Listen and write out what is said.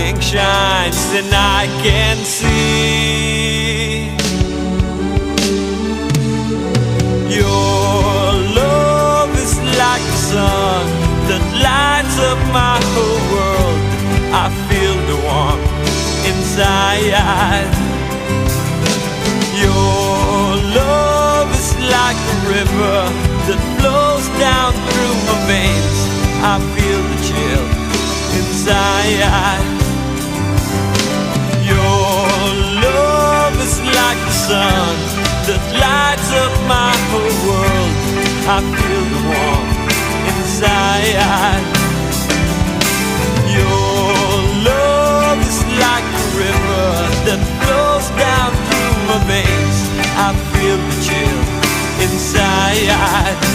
morning shines and I can see your love is like the sun that lights up my whole world. I feel the warmth inside. Your love is like a river that flows down through my veins. I feel the chill inside. Your love is like the sun that lights up my whole world. I feel the warmth inside. Your love is like a river that flows down through my veins. I feel the chill inside.